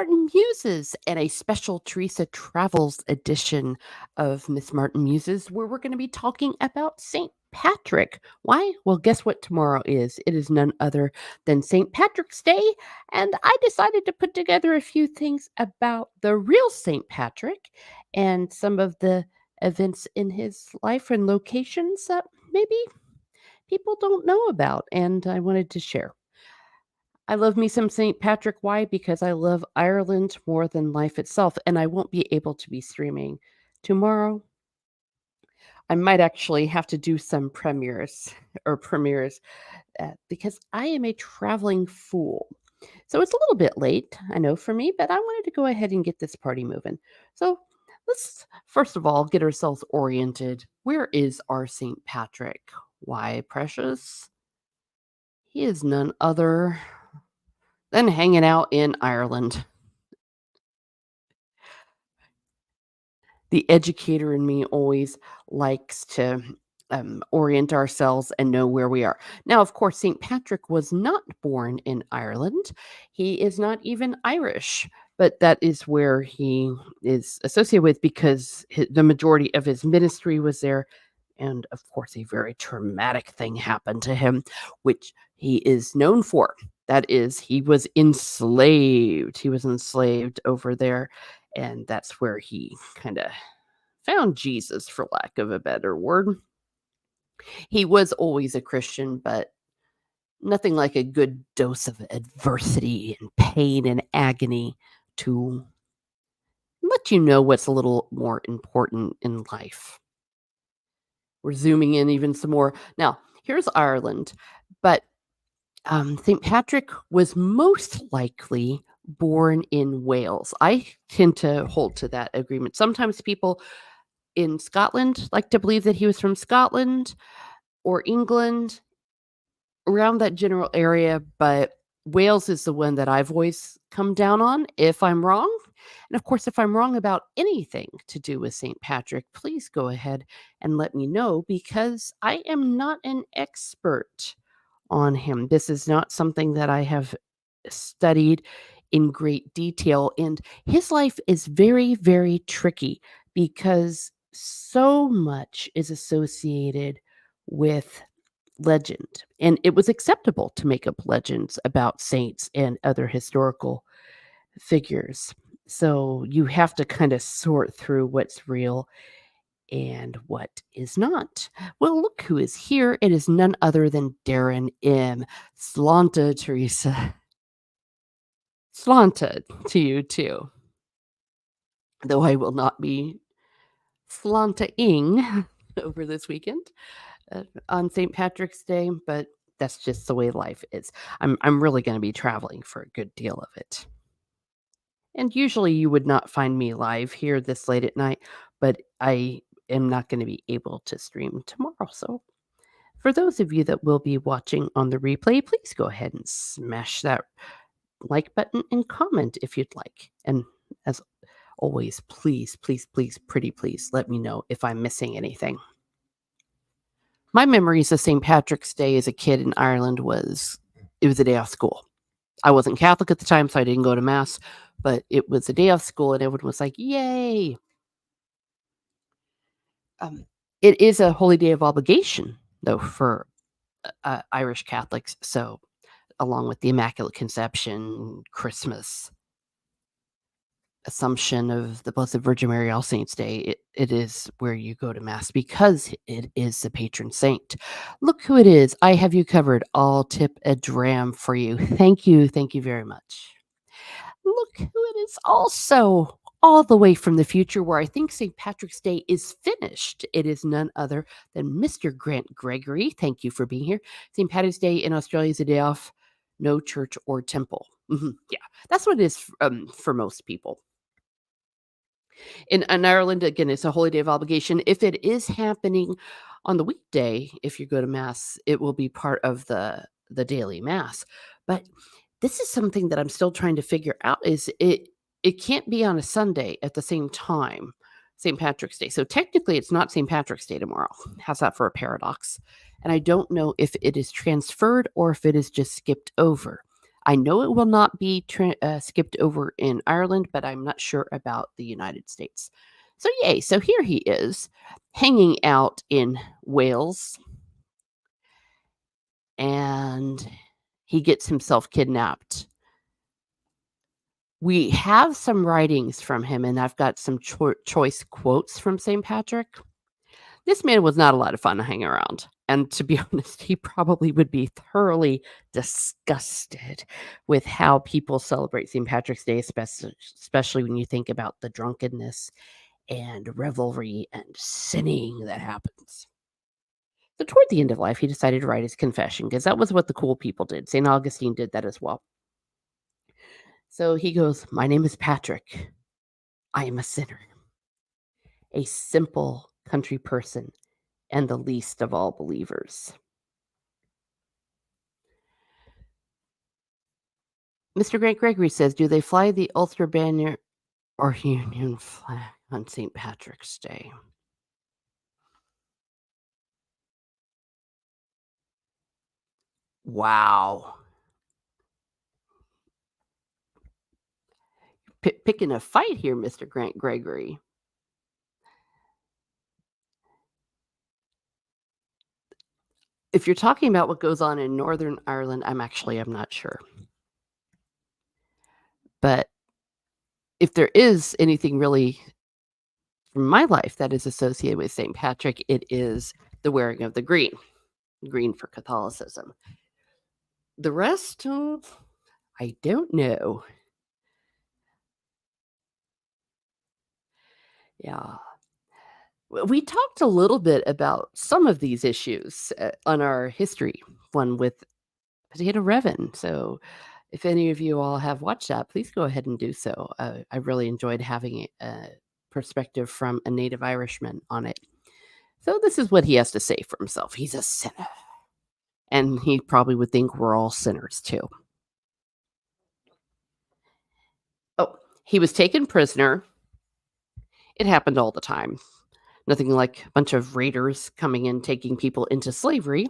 Martin Muses and a special Teresa Travels edition of Miss Martin Muses, where we're going to be talking about St. Patrick. Why? Well, guess what tomorrow is? It is none other than St. Patrick's Day, and I decided to put together a few things about the real St. Patrick and some of the events in his life and locations that maybe people don't know about, and I wanted to share. I love me some St. Patrick. Why? Because I love Ireland more than life itself, and I won't be able to be streaming tomorrow. I might actually have to do some premieres because I am a traveling fool. So it's a little bit late, I know for me, but I wanted to go ahead and get this party moving. So let's first of all get ourselves oriented. Where is our St. Patrick? Why, precious? He is none other than hanging out in Ireland. The educator in me always likes to orient ourselves and know where we are. Now, of course, St. Patrick was not born in Ireland. He is not even Irish, but that is where he is associated with because the majority of his ministry was there. And of course, a very traumatic thing happened to him, which he is known for. That is, he was enslaved. He was enslaved over there. And that's where he kind of found Jesus, for lack of a better word. He was always a Christian, but nothing like a good dose of adversity and pain and agony to let you know what's a little more important in life. We're zooming in even some more. Now, here's Ireland, but St. Patrick was most likely born in Wales. I tend to hold to that agreement. Sometimes people in Scotland like to believe that he was from Scotland or England, around that general area, but Wales is the one that I've always come down on if I'm wrong. And of course, if I'm wrong about anything to do with St. Patrick, please go ahead and let me know because I am not an expert on him. This is not something that I have studied in great detail. And his life is very, very tricky because so much is associated with legend. And it was acceptable to make up legends about saints and other historical figures. So you have to kind of sort through what's real and what is not. Well, look who is here. It is none other than Darren M. Slanta, Teresa. Slanta to you too. Though I will not be slantaing over this weekend on St. Patrick's Day, but that's just the way life is. I'm really going to be traveling for a good deal of it. And usually you would not find me live here this late at night, but I am not going to be able to stream tomorrow. So for those of you that will be watching on the replay, please go ahead and smash that like button and comment if you'd like. And as always, please, please, please, pretty please, let me know if I'm missing anything. My memories of St. Patrick's Day as a kid in Ireland was it was a day off school. I wasn't Catholic at the time, so I didn't go to Mass, but it was a day off school and everyone was like, yay. It is a holy day of obligation, though, for Irish Catholics. So, along with the Immaculate Conception, Christmas, Assumption of the Blessed Virgin Mary, All Saints' Day, it is where you go to Mass because it is the patron saint. Look who it is. I have you covered. I'll tip a dram for you. Thank you. Thank you very much. Look who it is also all the way from the future where I think St. Patrick's Day is finished. It is none other than Mr. Grant Gregory. Thank you for being here. St. Patrick's Day in Australia is a day off, no church or temple. Yeah, that's what it is for most people. In Ireland, again, it's a holy day of obligation. If it is happening on the weekday, if you go to Mass, it will be part of the daily Mass. But this is something that I'm still trying to figure out is it can't be on a Sunday at the same time, St. Patrick's Day. So technically it's not St. Patrick's Day tomorrow. How's that for a paradox? And I don't know if it is transferred or if it is just skipped over. I know it will not be skipped over in Ireland, but I'm not sure about the United States. So, yay. So here he is hanging out in Wales and he gets himself kidnapped. We have some writings from him, and I've got some choice quotes from St. Patrick. This man was not a lot of fun to hang around. And to be honest, he probably would be thoroughly disgusted with how people celebrate St. Patrick's Day, especially when you think about the drunkenness and revelry and sinning that happens. So, toward the end of life, he decided to write his confession because that was what the cool people did. St. Augustine did that as well. So he goes, "My name is Patrick. I am a sinner, a simple country person, and the least of all believers." Mr. Grant Gregory says, "Do they fly the Ulster banner or Union flag on St. Patrick's Day?" Wow. Picking a fight here, Mr. Grant Gregory. If you're talking about what goes on in Northern Ireland, I'm not sure. But if there is anything really from my life that is associated with St. Patrick, it is the wearing of the green for Catholicism. The rest, I don't know. Yeah. We talked a little bit about some of these issues on our history one with Potato Revan. So if any of you all have watched that, please go ahead and do so. I really enjoyed having a perspective from a native Irishman on it. So this is what he has to say for himself. He's a sinner. And he probably would think we're all sinners too. Oh, he was taken prisoner. It happened all the time. Nothing like a bunch of raiders coming in, taking people into slavery.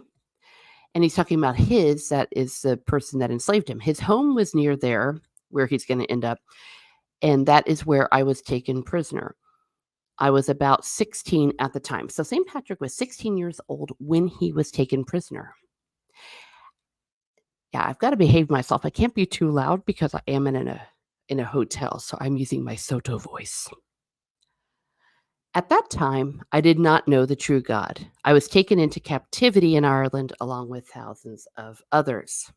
And he's talking about that is the person that enslaved him. His home was near there where he's going to end up. And that is where I was taken prisoner. I was about 16 at the time. So St. Patrick was 16 years old when he was taken prisoner. Yeah, I've got to behave myself. I can't be too loud because I am in a hotel, so I'm using my Soto voice. At that time, I did not know the true God. I was taken into captivity in Ireland along with thousands of others.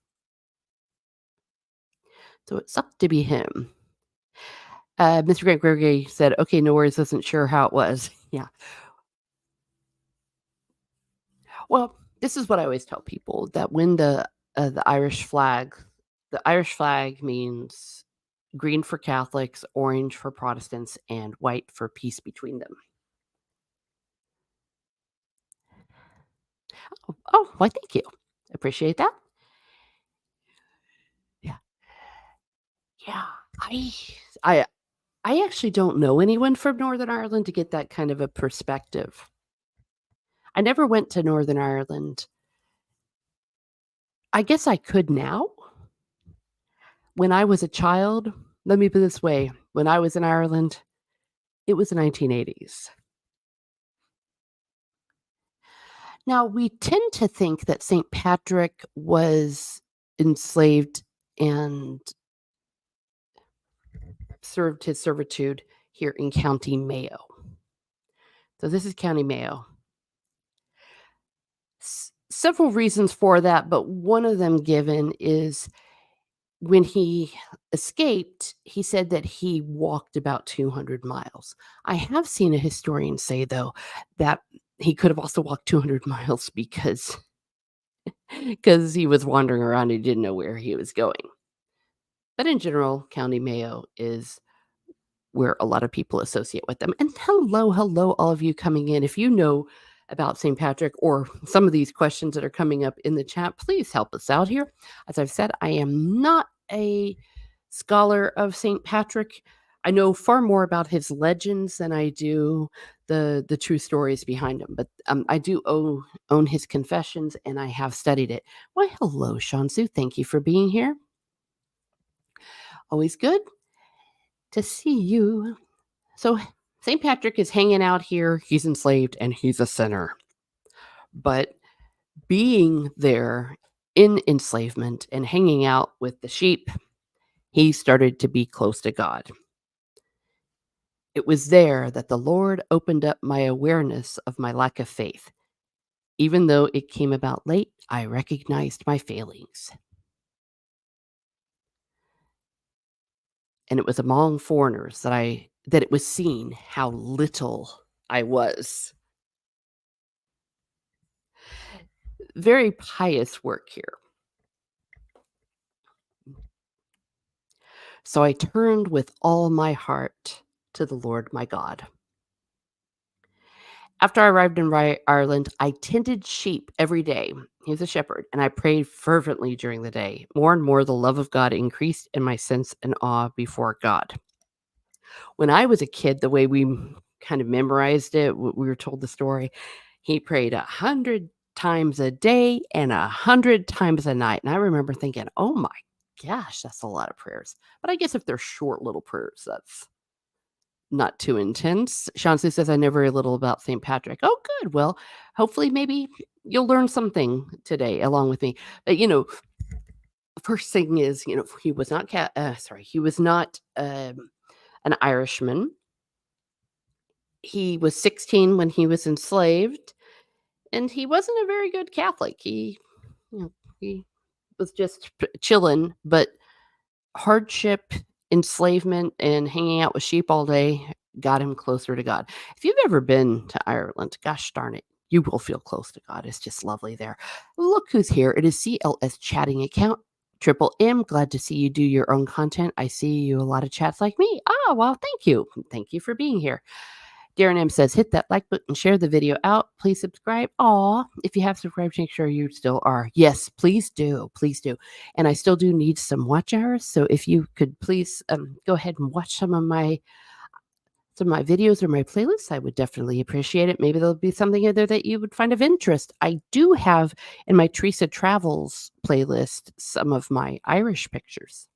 So it sucked to be him. Mr. Grant Gregory said, "Okay, no worries, wasn't sure how it was." Yeah. Well, this is what I always tell people that when the Irish flag means green for Catholics, orange for Protestants, and white for peace between them. Oh, why, thank you. Appreciate that. Yeah. Yeah. I I I actually don't know anyone from Northern Ireland to get that kind of a perspective. I never went to Northern Ireland. I guess I could now. When I was a child, let me put it this way, when I was in Ireland, it was the 1980s. Now, we tend to think that St. Patrick was enslaved and served his servitude here in County Mayo. So this is County Mayo. Several reasons for that, but one of them given is when he escaped, he said that he walked about 200 miles. I have seen a historian say, though, that he could have also walked 200 miles because he was wandering around, he didn't know where he was going. But in general, County Mayo is where a lot of people associate with them. And hello, all of you coming in. If you know about St. Patrick or some of these questions that are coming up in the chat, please help us out here. As I've said, I am not a scholar of St. Patrick. I know far more about his legends than I do the true stories behind him. But I do own his confessions, and I have studied it. Why, hello, Shansu. Thank you for being here. Always good to see you. So, St. Patrick is hanging out here. He's enslaved and he's a sinner. But being there in enslavement and hanging out with the sheep, he started to be close to God. It was there that the Lord opened up my awareness of my lack of faith. Even though it came about late, I recognized my failings. And it was among foreigners that it was seen how little I was. Very pious work here. So I turned with all my heart to the Lord my God. After I arrived in Ireland, I tended sheep every day. He was a shepherd, and I prayed fervently during the day. More and more, the love of God increased in my sense and awe before God. When I was a kid, the way we kind of memorized it, we were told the story, he prayed 100 times a day and 100 times a night. And I remember thinking, oh my gosh, that's a lot of prayers. But I guess if they're short little prayers, that's not too intense. Shansi says, I know very little about St. Patrick. Oh, good. Well, hopefully, maybe you'll learn something today along with me. But, first thing is, he was not, he was not an Irishman. He was 16 when he was enslaved, and he wasn't a very good Catholic. He was just chilling, but hardship, enslavement, and hanging out with sheep all day got him closer to God. If you've ever been to Ireland, gosh darn it, you will feel close to God. It's just lovely there. Look who's here. It is CLS chatting account. Triple M, glad to see you do your own content. I see you a lot of chats like me. Ah, well, thank you. Thank you for being here. Darren M says, hit that like button, share the video out. Please subscribe. Aw, if you have subscribed, make sure you still are. Yes, please do. Please do. And I still do need some watch hours. So if you could please go ahead and watch some of my videos or my playlists, I would definitely appreciate it. Maybe there'll be something in there that you would find of interest. I do have in my Teresa Travels playlist some of my Irish pictures.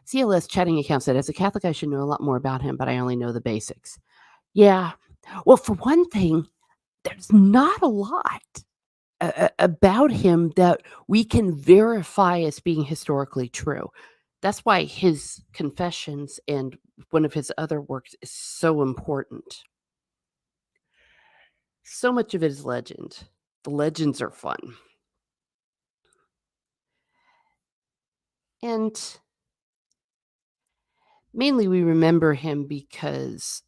CLS chatting account said, as a Catholic, I should know a lot more about him, but I only know the basics. Yeah. Well, for one thing, there's not a lot about him that we can verify as being historically true. That's why his confessions and one of his other works is so important. So much of it is legend. The legends are fun. And mainly we remember him because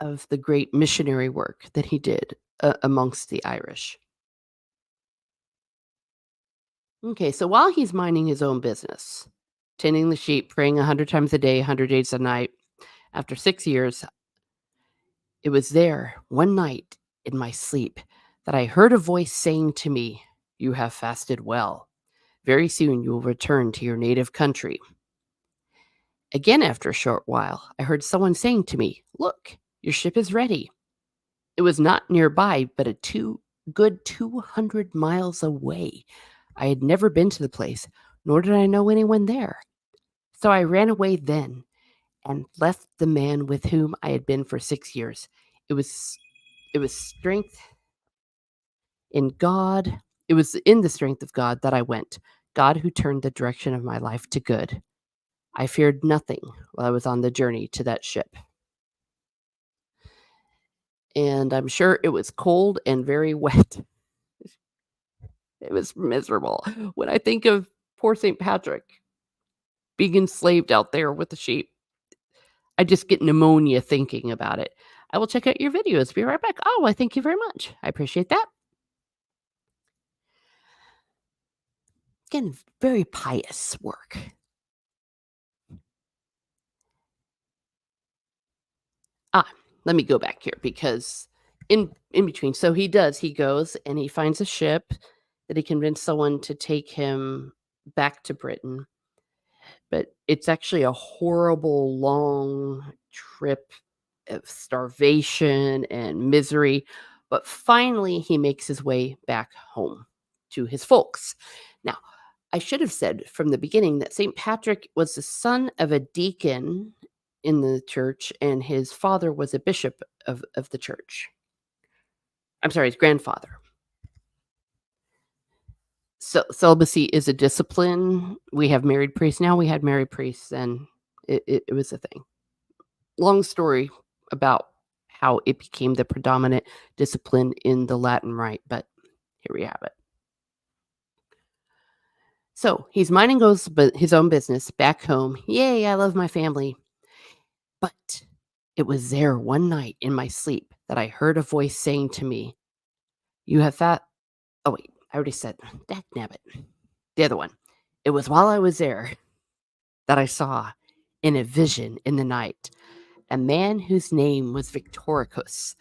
of the great missionary work that he did amongst the Irish. Okay, so while he's minding his own business, tending the sheep, praying 100 times a day, 100 days a night, after 6 years, it was there one night in my sleep that I heard a voice saying to me, "You have fasted well. Very soon you will return to your native country." Again, after a short while, I heard someone saying to me, "Look, your ship is ready." It was not nearby, but good 200 miles away. I had never been to the place, nor did I know anyone there. So I ran away then and left the man with whom I had been for 6 years. It was it was strength in God. It was in the strength of God that I went. God who turned the direction of my life to good. I feared nothing while I was on the journey to that ship. And I'm sure it was cold and very wet. It was miserable. When I think of poor St. Patrick being enslaved out there with the sheep, I just get pneumonia thinking about it. I will check out your videos. Be right back. Oh, I thank you very much. I appreciate that. Again, very pious work. Let me go back here because in between, so he goes and he finds a ship that he convinced someone to take him back to Britain, but it's actually a horrible long trip of starvation and misery, but finally he makes his way back home to his folks. Now, I should have said from the beginning that St. Patrick was the son of a deacon in the church, and his father was a bishop of the church. I'm sorry, his grandfather. So celibacy is a discipline. We have married priests now. We had married priests, and it was a thing. Long story about how it became the predominant discipline in the Latin Rite, but here we have it. So he's minding his own business back home. Yay, I love my family. But it was there one night in my sleep that I heard a voice saying to me, "You have fat." Oh, wait, I already said, dag nabbit. The other one. It was while I was there that I saw in a vision in the night a man whose name was Victoricus,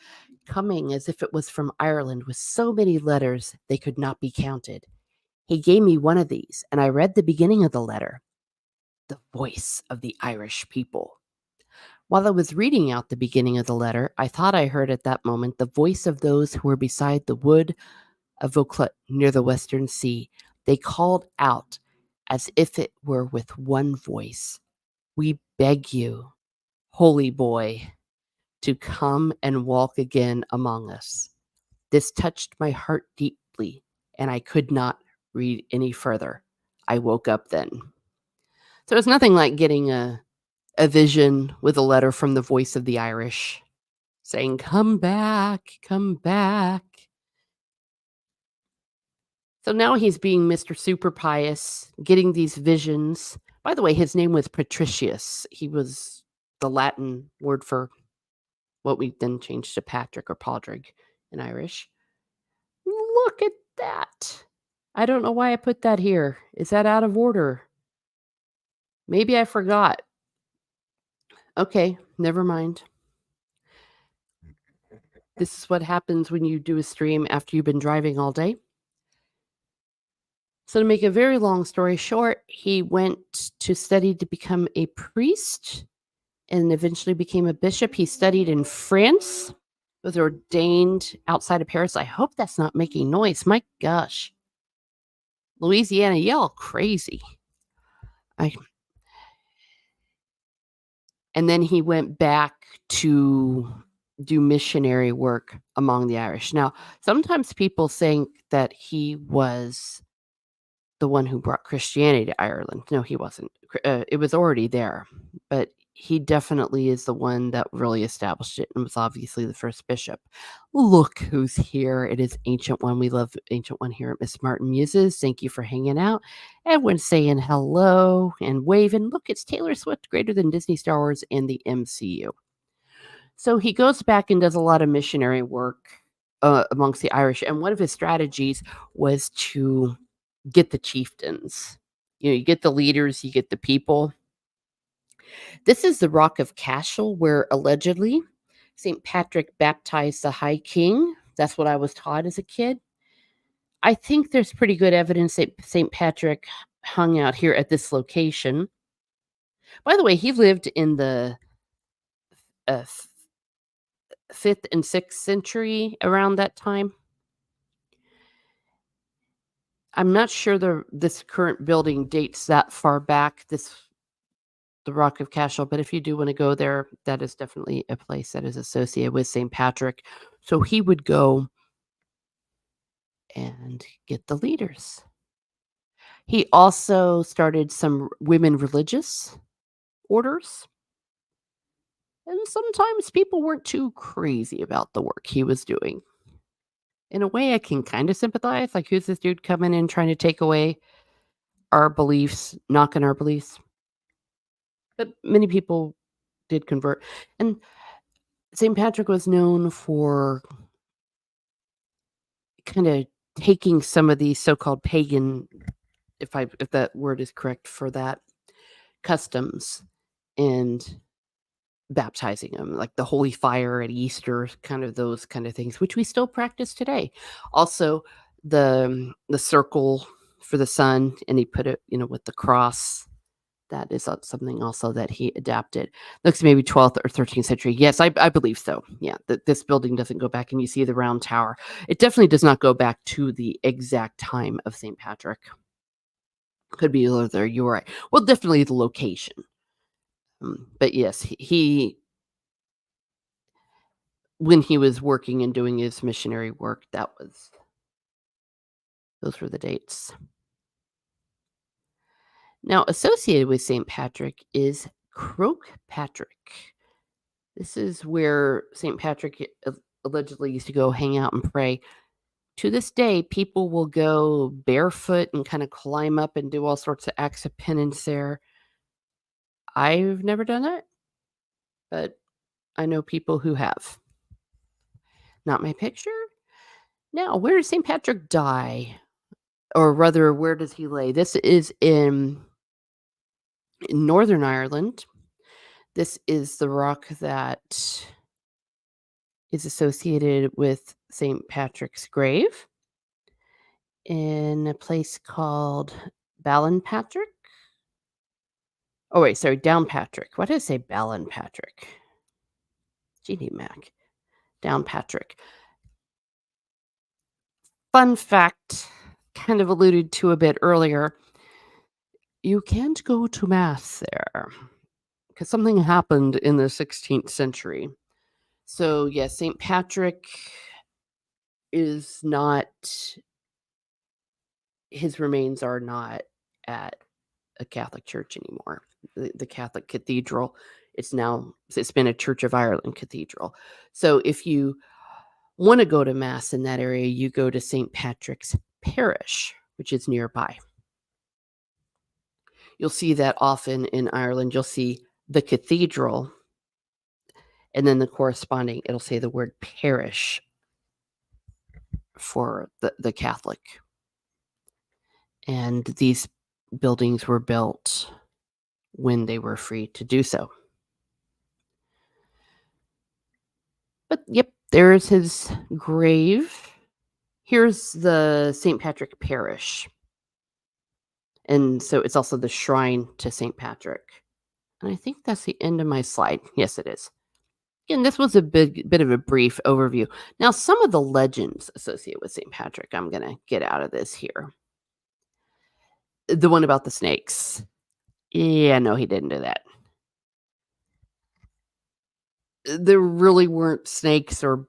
coming as if it was from Ireland with so many letters they could not be counted. He gave me one of these, and I read the beginning of the letter, the voice of the Irish people. While I was reading out the beginning of the letter, I thought I heard at that moment the voice of those who were beside the wood of Vaucluse near the western sea. They called out as if it were with one voice, "We beg you, holy boy, to come and walk again among us." This touched my heart deeply, and I could not read any further. I woke up then. So it's nothing like getting a vision with a letter from the voice of the Irish saying, "Come back, come back." So now he's being Mr. Super Pious, getting these visions. By the way, his name was Patricius. He was the Latin word for what we then changed to Patrick or Padraig in Irish. Look at that. I don't know why I put that here. Is that out of order? Maybe I forgot. Okay, never mind. This is what happens when you do a stream after you've been driving all day. So, to make a very long story short, he went to study to become a priest and eventually became a bishop. He studied in France, was ordained outside of Paris. I hope that's not making noise. My gosh. Louisiana, y'all crazy. I And then he went back to do missionary work among the Irish. Now, sometimes people think that he was the one who brought Christianity to Ireland. No, he wasn't. It was already there, but he definitely is the one that really established it and was obviously the first bishop. Look who's here. It is Ancient One. We love Ancient One here at Miss Martin Muses. Thank you for hanging out. Everyone's saying hello and waving. Look, it's Taylor Swift, greater than Disney, Star Wars, and the MCU. So he goes back and does a lot of missionary work amongst the Irish. And one of his strategies was to get the chieftains. You get the leaders, you get the people. This is the Rock of Cashel, where allegedly St. Patrick baptized the High King. That's what I was taught as a kid. I think there's pretty good evidence that St. Patrick hung out here at this location. By the way, he lived in the 5th and 6th century around that time. I'm not sure this current building dates that far back, the Rock of Cashel, but if you do wanna go there, that is definitely a place that is associated with St. Patrick. So he would go and get the leaders. He also started some women religious orders, and sometimes people weren't too crazy about the work he was doing. In a way, I can kinda sympathize, like, who's this dude coming in trying to take away our beliefs, knocking our beliefs? But many people did convert, and St. Patrick was known for kinda taking some of these so-called pagan, if that word is correct for that, customs and baptizing them, like the holy fire at Easter, kind of those kind of things, which we still practice today. Also, the circle for the sun, and he put it, with the cross. That is something also that he adapted. Looks maybe 12th or 13th century. Yes, I believe so. Yeah, this building doesn't go back, and you see the round tower. It definitely does not go back to the exact time of St. Patrick. Could be either, you're right. Well, definitely the location. But yes, he when he was working and doing his missionary work, those were the dates. Now, associated with St. Patrick is Croak Patrick. This is where St. Patrick allegedly used to go hang out and pray. To this day, people will go barefoot and kind of climb up and do all sorts of acts of penance there. I've never done that, but I know people who have. Not my picture. Now, where does St. Patrick die? Or rather, where does he lay? This is in Northern Ireland. This is the rock that is associated with St. Patrick's grave in a place called Ballinpatrick. Oh, wait, sorry, Downpatrick. Why did I say Ballinpatrick? Genie Mac. Downpatrick. Fun fact, kind of alluded to a bit earlier. You can't go to mass there because something happened in the 16th century. So, yes, St. Patrick is not, his remains are not at a Catholic church anymore. The Catholic cathedral, it's been a Church of Ireland cathedral. So, if you want to go to mass in that area, you go to St. Patrick's Parish, which is nearby. You'll see that often in Ireland. You'll see the cathedral, and then the corresponding, it'll say the word parish for the Catholic. And these buildings were built when they were free to do so. But yep, there's his grave. Here's the St. Patrick Parish. And so it's also the shrine to St. Patrick. And I think that's the end of my slide. Yes, it is. Again, this was a bit of a brief overview. Now, some of the legends associated with St. Patrick, I'm going to get out of this here. The one about the snakes. Yeah, no, he didn't do that. There really weren't snakes or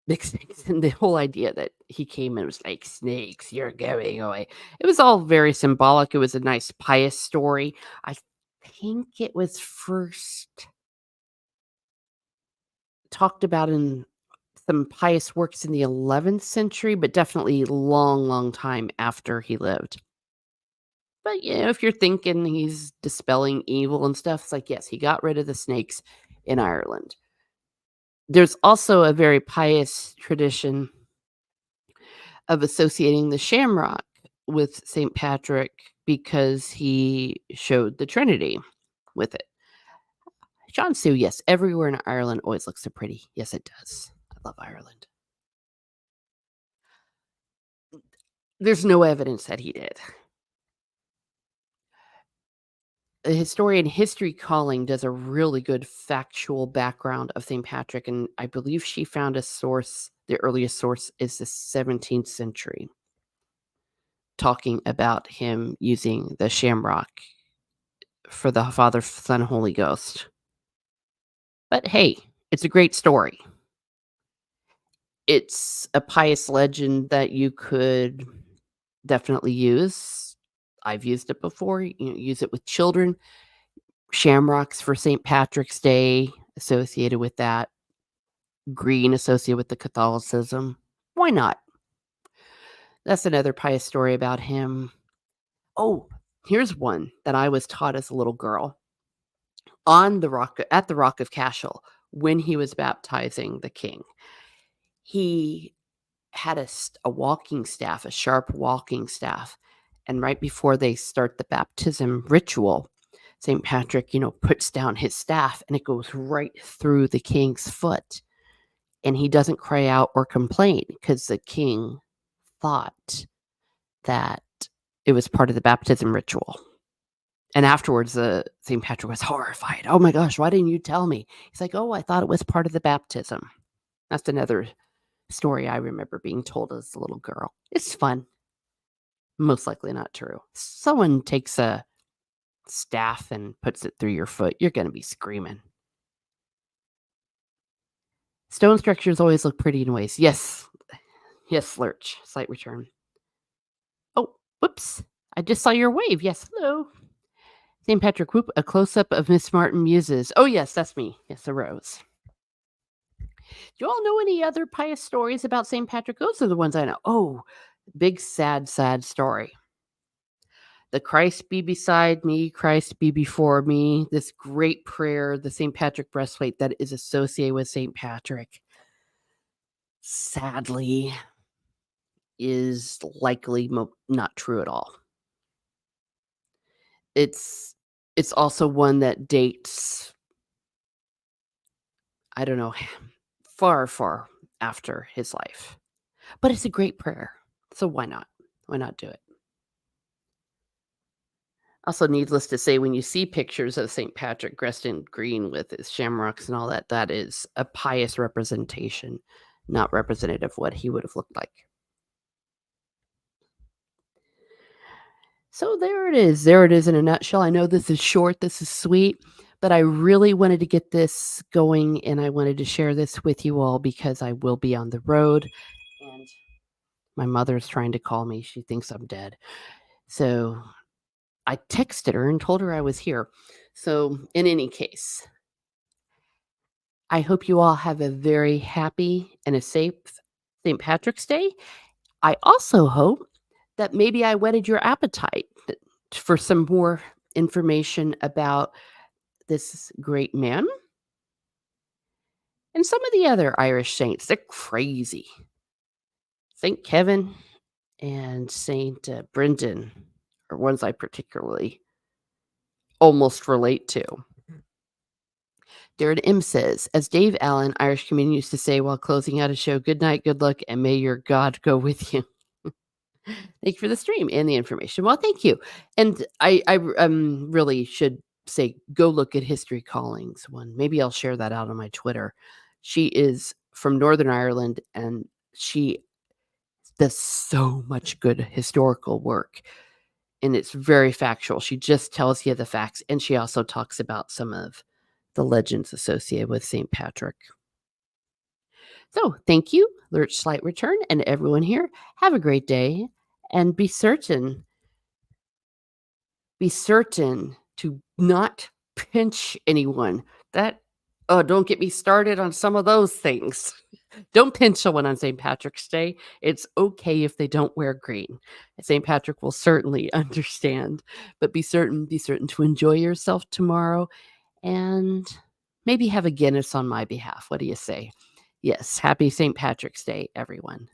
big snakes, and the whole idea that he came and was like, "Snakes, you're going away." It was all very symbolic. It was a nice pious story. I think it was first talked about in some pious works in the 11th century, but definitely long, long time after he lived. But, if you're thinking he's dispelling evil and stuff, it's like, yes, he got rid of the snakes in Ireland. There's also a very pious tradition of associating the shamrock with St. Patrick because he showed the Trinity with it. John Sue, yes, everywhere in Ireland always looks so pretty. Yes, it does. I love Ireland. There's no evidence that he did. A historian, History Calling, does a really good factual background of St. Patrick, and I believe she found a source. The earliest source is the 17th century, talking about him using the shamrock for the Father, Son, Holy Ghost. But hey, it's a great story. It's a pious legend that you could definitely use. I've used it before. Use it with children. Shamrocks for St. Patrick's Day associated with that. Green associated with the Catholicism. Why not? That's another pious story about him. Oh, here's one that I was taught as a little girl. At the Rock of Cashel, when he was baptizing the king, he had a walking staff, a sharp walking staff, and right before they start the baptism ritual, St. Patrick, puts down his staff and it goes right through the king's foot. And he doesn't cry out or complain because the king thought that it was part of the baptism ritual. And afterwards, St. Patrick was horrified. "Oh my gosh, why didn't you tell me?" He's like, "Oh, I thought it was part of the baptism." That's another story I remember being told as a little girl. It's fun. Most likely not true. Someone takes a staff and puts it through your foot, you're gonna be screaming. Stone structures always look pretty in ways. Yes. Yes, lurch. Slight return. Oh, whoops. I just saw your wave. Yes, hello. St. Patrick Whoop, a close up of Miss Martin Muses. Oh, yes, that's me. Yes, a rose. Do you all know any other pious stories about St. Patrick? Those are the ones I know. Oh, big, sad, sad story. The Christ be beside me, Christ be before me. This great prayer, the St. Patrick breastplate that is associated with St. Patrick, sadly, is likely not true at all. It's it's also one that dates, I don't know, far, far after his life. But it's a great prayer. So why not? Why not do it? Also, needless to say, when you see pictures of St. Patrick dressed in green with his shamrocks and all that, that is a pious representation, not representative of what he would have looked like. So there it is. There it is in a nutshell. I know this is short, this is sweet, but I really wanted to get this going and I wanted to share this with you all because I will be on the road and my mother's trying to call me. She thinks I'm dead. So I texted her and told her I was here. So, in any case, I hope you all have a very happy and a safe St. Patrick's Day. I also hope that maybe I whetted your appetite for some more information about this great man and some of the other Irish saints. They're crazy. St. Kevin and St. Brendan are ones I particularly almost relate to. Darren M says, as Dave Allen, Irish comedian, used to say while closing out a show, good night, good luck, and may your God go with you. Thank you for the stream and the information. Well, thank you. And I really should say, go look at History Callings one. Maybe I'll share that out on my Twitter. She is from Northern Ireland and she does so much good historical work. And it's very factual. She just tells you the facts. And she also talks about some of the legends associated with St. Patrick. So thank you, Lurch Slight Return, and everyone here. Have a great day and be certain to not pinch anyone. That oh, don't get me started on some of those things. Don't pinch someone on St. Patrick's Day. It's okay if they don't wear green. St. Patrick will certainly understand, but be certain to enjoy yourself tomorrow and maybe have a Guinness on my behalf. What do you say? Yes, happy St. Patrick's Day, everyone.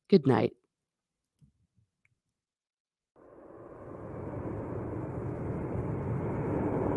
Good night.